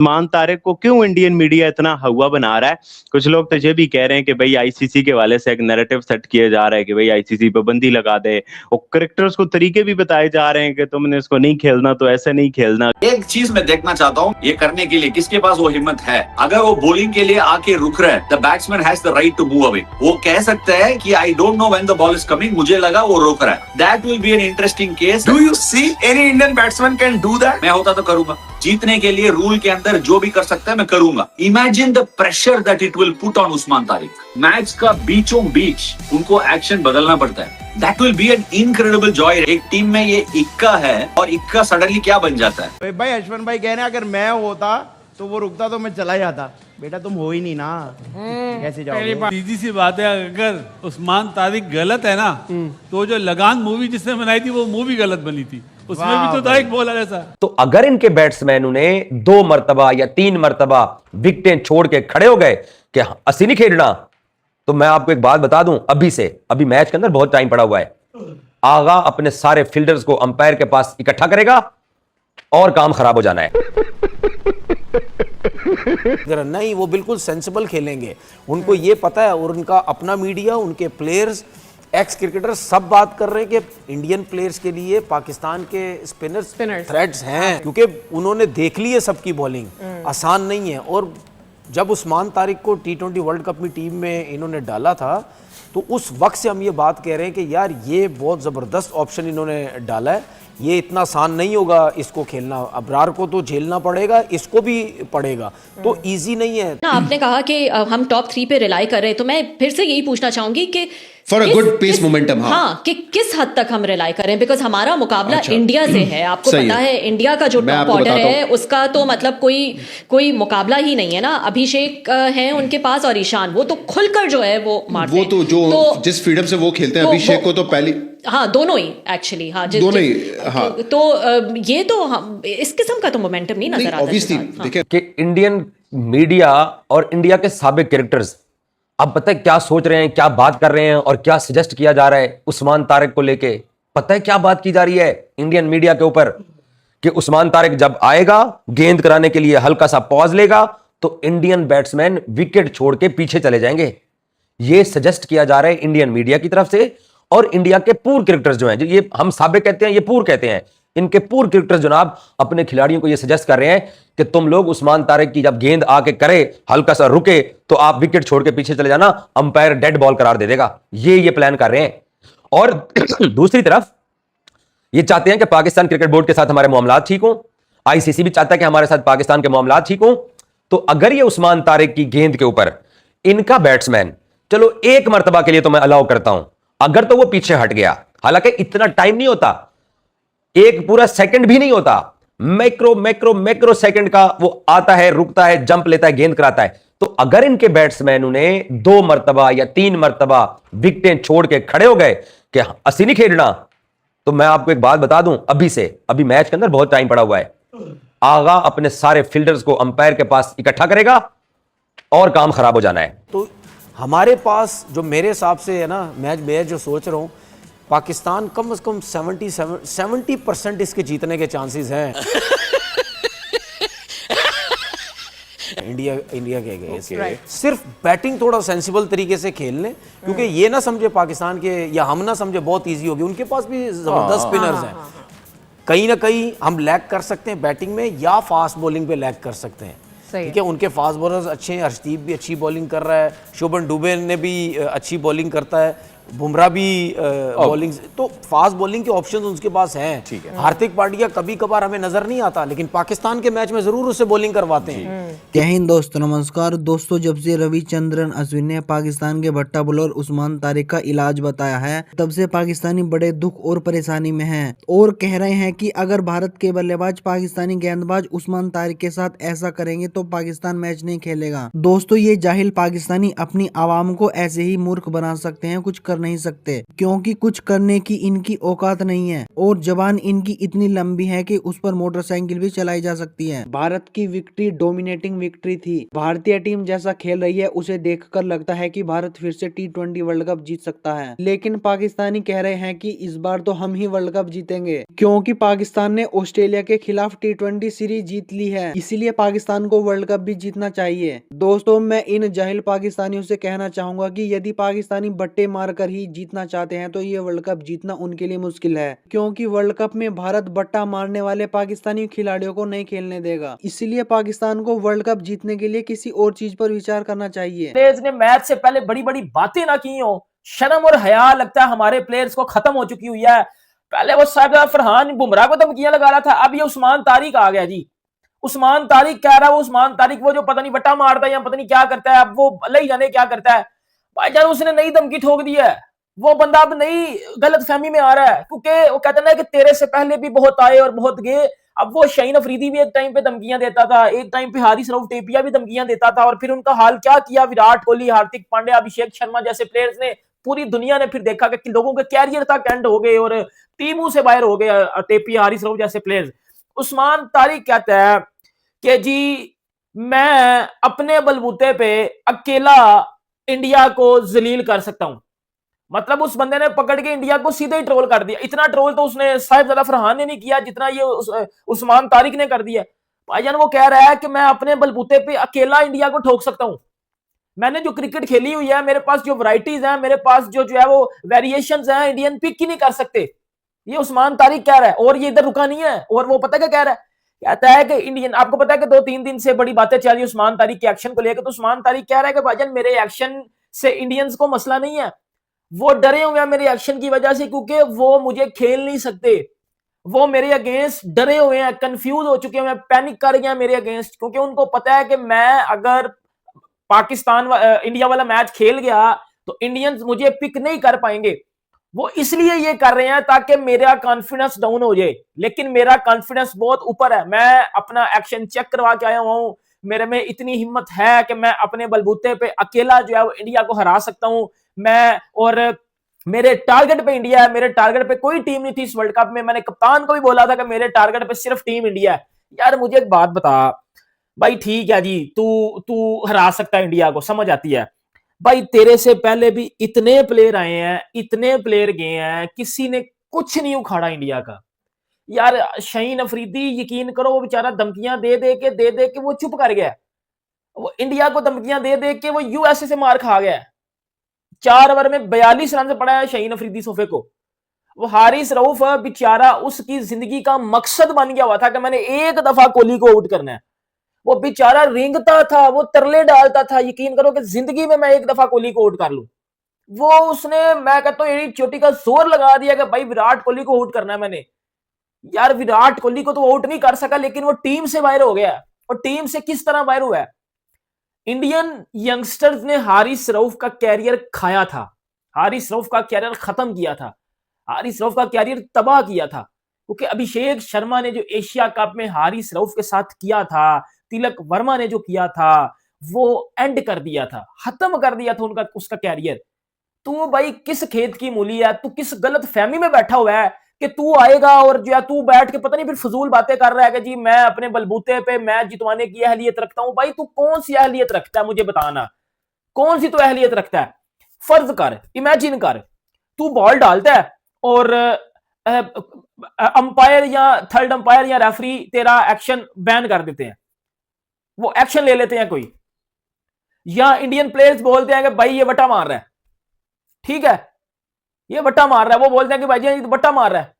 उस्मान तारिक को क्यों Indian media इतना हवा बना रहा है। कुछ लोग तो ये भी कह रहे हैं कि भाई आईसीसी के वाले से एक नैरेटिव सेट किया जा रहा है कि भाई आईसीसी पाबंदी लगा दे, और क्रिकेटर्स को तरीके भी बताए जा रहे हैं कि तुमने इसको नहीं खेलना तो ऐसे नहीं खेलना। एक चीज मैं देखना चाहता हूँ, ये करने के लिए किसके पास वो हिम्मत है। अगर वो बॉलिंग के लिए आके रुक रहा है, the batsman has the right to move away. वो कह सकता है कि I don't know when the ball is coming, मुझे लगा वो रोक रहा है। That will be an interesting case. Do you see any Indian batsman can do that? मैं होता तो करूंगा। जीतने के लिए रूल के अंदर जो भी कर सकता है मैं करूंगा। Imagine the pressure that it will put on Usman Tariq. Match का बीचों बीच उनको एक्शन बदलना पड़ता है। That will be an incredible Joy. एक टीम में ये इक्का है और इक्का सडनली क्या बन जाता है। भाई अश्विन भाई कह रहे हैं अगर मैं होता तो वो रुकता तो मैं चला जाता। बेटा तुम हो ही नहीं ना, कैसे जाओगे? सीधी सी बात है, अगर उस्मान तारिक गलत है ना तो जो लगान मूवी जिसने बनाई थी वो मूवी गलत बनी थी, उसमें भी तो था एक बॉलर ऐसा। तो अगर इनके बैट्समैनों ने 2 मरतबा या 3 मरतबा विकेटें छोड़ के खड़े हो गए कि असी नहीं खेलना, तो मैं आपको एक बात बता दूं, अभी मैच के अंदर बहुत टाइम पड़ा हुआ है। आगा अपने सारे फील्डर्स को अंपायर के पास इकट्ठा करेगा और काम खराब हो जाना है। नहीं, वो बिल्कुल सेंसिबल खेलेंगे। उनको ये पता है और उनका अपना मीडिया, उनके प्लेयर्स, एक्स क्रिकेटर सब बात कर रहे हैं कि इंडियन प्लेयर्स के लिए पाकिस्तान के स्पिनर्स थ्रेट्स हैं, क्योंकि उन्होंने देख ली है सबकी बॉलिंग आसान नहीं है। और जब उस्मान तारिक को T20 वर्ल्ड कप में टीम में इन्होंने डाला था तो उस वक्त से हम ये बात कह रहे हैं कि यार ये बहुत ज़बरदस्त ऑप्शन इन्होंने डाला है, ये इतना आसान नहीं होगा इसको खेलना। अबरार को तो झेलना पड़ेगा, इसको भी पड़ेगा, तो इजी नहीं है ना। आपने कहा कि हम टॉप 3 पे रिलाई कर रहे हैं, तो मैं फिर से यही पूछना चाहूंगी कि for a good pace momentum. हाँ, कि किस हद तक हम रिलाई करें, बिकॉज हमारा मुकाबला इंडिया से है। आपको पता है इंडिया का जो टॉप ऑर्डर है उसका तो मतलब कोई मुकाबला ही नहीं है ना। अभिषेक है उनके पास और ईशान, वो तो खुलकर जो है वो मारते हैं। वो तो जिस फ्रीडम से वो खेलते हैं, अभिषेक को तो पहली, हाँ दोनों ही एक्चुअली, हाँ दोनों ही, हाँ। तो ये तो हम इस किस्म का तो मोमेंटम नहीं नजर आता। ऑब्वियसली देखिए कि इंडियन मीडिया और इंडिया के साबिक क्रिकेटर्स अब पता है क्या सोच रहे हैं, क्या बात कर रहे हैं और क्या सजेस्ट किया जा रहा है उस्मान तारिक को लेके। पता है क्या बात की जा रही है इंडियन मीडिया के ऊपर कि उस्मान तारिक जब आएगा गेंद कराने के लिए हल्का सा पॉज लेगा तो इंडियन बैट्समैन विकेट छोड़ के पीछे चले जाएंगे। यह सजेस्ट किया जा रहा है इंडियन मीडिया की तरफ से। और इंडिया के पूर्व क्रिकेटर्स जो हैं, जो ये हम साबिक कहते हैं, ये पूर्व कहते हैं, इनके पूर्व क्रिकेटर्स जनाब अपने खिलाड़ियों को ये सजेस्ट कर रहे हैं कि तुम लोग उस्मान तारिक की जब गेंद आके करे हल्का सा रुके तो आप विकेट छोड़ के पीछे चले जाना, अंपायर डेड बॉल करार दे देगा। ये प्लान कर रहे हैं। और दूसरी तरफ ये चाहते हैं कि पाकिस्तान क्रिकेट बोर्ड के साथ हमारे मामलात ठीक हो, आईसीसी भी चाहता है कि हमारे साथ पाकिस्तान के मामलात ठीक हो। तो अगर ये उस्मान तारिक की गेंद के ऊपर इनका बैट्समैन, चलो 1 मरतबा के लिए तो मैं अलाउ करता हूं, अगर तो वो पीछे हट गया, हालांकि इतना टाइम नहीं होता, 1 पूरा सेकंड भी नहीं होता, मैक्रो सेकंड का वो आता है, रुकता है, जंप लेता है, गेंद कराता है। तो अगर इनके बैट्समैनों ने 2 मरतबा या 3 मरतबा विकेटें छोड़ के खड़े हो गए कि असी नहीं खेलना, तो मैं आपको एक बात बता दूं, अभी मैच के अंदर बहुत टाइम पड़ा हुआ है। आगा अपने सारे फील्डर्स को अंपायर के पास इकट्ठा करेगा और काम खराब हो जाना है। तो हमारे पास जो मेरे हिसाब से है ना, मैं जो सोच रहा हूँ, पाकिस्तान कम से कम 70% इसके जीतने के चांसेस हैं। इंडिया के गए सिर्फ बैटिंग थोड़ा सेंसिबल तरीके से खेल लें, क्योंकि ये ना समझे पाकिस्तान के, या हम ना समझे बहुत इजी होगी, उनके पास भी जबरदस्त स्पिनर्स हैं। कहीं ना कहीं हम लैग कर सकते हैं बैटिंग में या फास्ट बॉलिंग पे लैग कर सकते हैं। ठीक है, उनके फास्ट बॉलर्स अच्छे हैं, हर्षदीप भी अच्छी बॉलिंग कर रहा है, शुभन दुबे ने भी अच्छी बॉलिंग करता है, बुमराह भी बॉलिंग, तो फास्ट बॉलिंग के ऑप्शंस उनके पास हैं। ठीक है, हार्दिक पांड्या कभी कभार हमें नजर नहीं आता, लेकिन पाकिस्तान के मैच में जरूर उससे बॉलिंग करवाते हैं। जय हिंद दोस्तों, नमस्कार दोस्तों। जब से रविचंद्रन अश्विन ने पाकिस्तान के भट्टा बॉलर उस्मान तारिक का इलाज बताया है, तब से पाकिस्तानी बड़े दुख और परेशानी में हैं और कह रहे हैं कि अगर भारत के बल्लेबाज पाकिस्तानी गेंदबाज उस्मान तारिक के साथ ऐसा करेंगे तो तो पाकिस्तान मैच नहीं खेलेगा। दोस्तों ये जाहिल पाकिस्तानी अपनी आवाम को ऐसे ही मूर्ख बना सकते हैं, कुछ कर नहीं सकते, क्योंकि कुछ करने की इनकी औकात नहीं है और जबान इनकी इतनी लंबी है कि उस पर मोटरसाइकिल भी चलाई जा सकती है। भारत की विक्ट्री डोमिनेटिंग विक्ट्री थी। भारतीय टीम जैसा खेल रही है उसे देखकर लगता है कि भारत फिर से T20 वर्ल्ड कप जीत सकता है, लेकिन पाकिस्तानी कह रहे हैं कि इस बार तो हम ही वर्ल्ड कप जीतेंगे, क्योंकि पाकिस्तान ने ऑस्ट्रेलिया के खिलाफ T20 सीरीज जीत ली है, इसीलिए पाकिस्तान को वर्ल्ड कप भी जीतना चाहिए। दोस्तों मैं इन जाहिल पाकिस्तानियों से कहना चाहूंगा कि यदि पाकिस्तानी बट्टे मारकर ही जीतना चाहते हैं तो ये वर्ल्ड कप जीतना उनके लिए मुश्किल है, क्योंकि वर्ल्ड कप में भारत बट्टा मारने वाले पाकिस्तानी खिलाड़ियों को नहीं खेलने देगा। इसलिए पाकिस्तान को वर्ल्ड कप जीतने के लिए किसी और चीज पर विचार करना चाहिए। प्लेयर्स ने मैच से पहले बड़ी बड़ी बातें ना की हो, शर्म और हया लगता है हमारे प्लेयर्स को खत्म हो चुकी हुई है। पहले वो साहिब फरहान बुमराह को धमकियां लगा रहा था, अब ये उस्मान तारिक आ गया जी। उस्मान तारिक कह रहा है, वो उस्मान तारिक वो जो पता नहीं बट्टा मारता है या पता नहीं क्या करता है, अब वो अल्लाह ही जाने क्या करता है। भाईजान उसने नई धमकी ठोक दी है, वो बंदा अब नई गलत फहमी में आ रहा है, क्योंकि वो कहता है कि तेरे से पहले भी बहुत आए और बहुत गए। अब वो शाहीन अफरीदी भी एक टाइम पे धमकियां देता था, एक टाइम पे हारिस रऊफ टेपिया भी धमकियां देता था, और फिर उनका हाल क्या किया विराट कोहली, हार्दिक पांड्या, अभिषेक शर्मा जैसे प्लेयर्स ने। पूरी दुनिया ने फिर देखा कि लोगों के कैरियर तक एंड हो गए और टीमों से बाहर हो गए टेपिया, हारिस रऊफ जैसे प्लेयर्स। उस्मान तारिक कहता है कि जी मैं अपने बलबूते पे अकेला इंडिया को जलील कर सकता हूं। मतलब उस बंदे ने पकड़ के इंडिया को सीधे ही ट्रोल कर दिया। इतना ट्रोल तो उसने साहिबजादा फरहान ने नहीं किया जितना ये उस्मान तारिक ने कर दिया। भाईजान वो कह रहा है कि मैं अपने बलबूते पे अकेला इंडिया को ठोक सकता हूं। मैंने जो क्रिकेट खेली हुई है, मेरे पास जो वैरायटीज हैं, मेरे पास जो है वो वेरिएशंस हैं, इंडियन पिक ही नहीं कर सकते। ये उस्मान तारिक कह रहा है, और ये इधर रुका नहीं है। और वो पता क्या कह रहा है, कहता है कि इंडियन, आपको पता है कि 2-3 दिन से बड़ी बातें चल रही उस्मान तारिक के एक्शन को लेकर। तो उस्मान तारिक कह रहा है कि भाईजान मेरे एक्शन से इंडियंस को मसला नहीं है, वो डरे हुए हैं मेरे एक्शन की वजह से, क्योंकि वो मुझे खेल नहीं सकते। वो मेरे अगेंस्ट डरे हुए हैं, कंफ्यूज हो चुके हैं, पैनिक कर गए मेरे अगेंस्ट, क्योंकि उनको पता है कि मैं अगर पाकिस्तान इंडिया वाला मैच खेल गया तो इंडियंस मुझे पिक नहीं कर पाएंगे। वो इसलिए ये कर रहे हैं ताकि मेरा कॉन्फिडेंस डाउन हो जाए, लेकिन मेरा कॉन्फिडेंस बहुत ऊपर है। मैं अपना एक्शन चेक करवा के आया हूं, मेरे में इतनी हिम्मत है कि मैं अपने बलबूते पे अकेला जो है वो इंडिया को हरा सकता हूं। मैं, और मेरे टारगेट पे इंडिया है, मेरे टारगेट पे कोई टीम नहीं थी इस वर्ल्ड कप में। मैंने कप्तान को भी बोला था कि मेरे टारगेट पे सिर्फ टीम इंडिया है। यार मुझे एक बात बता भाई, ठीक है जी, तू हरा सकता है इंडिया को, समझ आती है भाई, तेरे से पहले भी इतने प्लेयर आए हैं, इतने प्लेयर गए हैं, किसी ने कुछ नहीं उखाड़ा इंडिया का। यार शाहीन अफरीदी, यकीन करो, वो बेचारा धमकियां दे दे के वो चुप कर गया। वो इंडिया को धमकियां दे दे के वो यूएसए से मार खा गया। 4 ओवर में 42 रन पड़ा है शाहीन अफरीदी सोफे को। वो हारिस रऊफ बेचारा, उसकी जिंदगी का मकसद बन गया हुआ था कि मैंने एक दफा कोहली को आउट करना है। वो बेचारा रेंगता था, वो तरले डालता था, यकीन करो कि जिंदगी में मैं एक दफा कोहली को आउट कर लूं। वो उसने, मैं कहता हूं, एड़ी चोटी का जोर लगा दिया कि भाई विराट कोहली को आउट करना है मैंने। यार विराट कोहली को तो आउट नहीं कर सका, लेकिन वो टीम से बाहर हो गया। और टीम से किस तरह बाहर हुआ है? इंडियन यंगस्टर्स ने हारिस रऊफ का कैरियर खाया था, हारिस रऊफ का कैरियर खत्म किया था, हारिस रऊफ का कैरियर तबाह किया था। क्योंकि अभिषेक शर्मा ने जो एशिया कप में हारिस रऊफ के साथ किया था, तिलक वर्मा ने जो किया था, वो एंड कर दिया था, खत्म कर दिया था उनका, उसका कैरियर। तू भाई किस खेत की मूली है? तू किस गलत फहमी में बैठा हुआ है कि तू आएगा और जो है तू बैठ के पता नहीं फिर फजूल बातें कर रहा है कि जी मैं अपने बलबूते पे मैच जितवाने की अहलियत रखता हूं। भाई तू कौन सी अहलियत रखता है, मुझे बताना, कौन सी तू अहलियत रखता है? फर्ज कर, इमेजिन कर, तू बॉल डालता है और अंपायर या थर्ड अंपायर या रेफरी तेरा एक्शन बैन कर देते हैं, वो एक्शन ले लेते हैं कोई, या इंडियन प्लेयर्स बोलते हैं कि भाई ये बट्टा मार रहा है, ठीक है, ये बट्टा मार रहा है, वो बोलते हैं कि भाई जी ये बट्टा मार रहा है,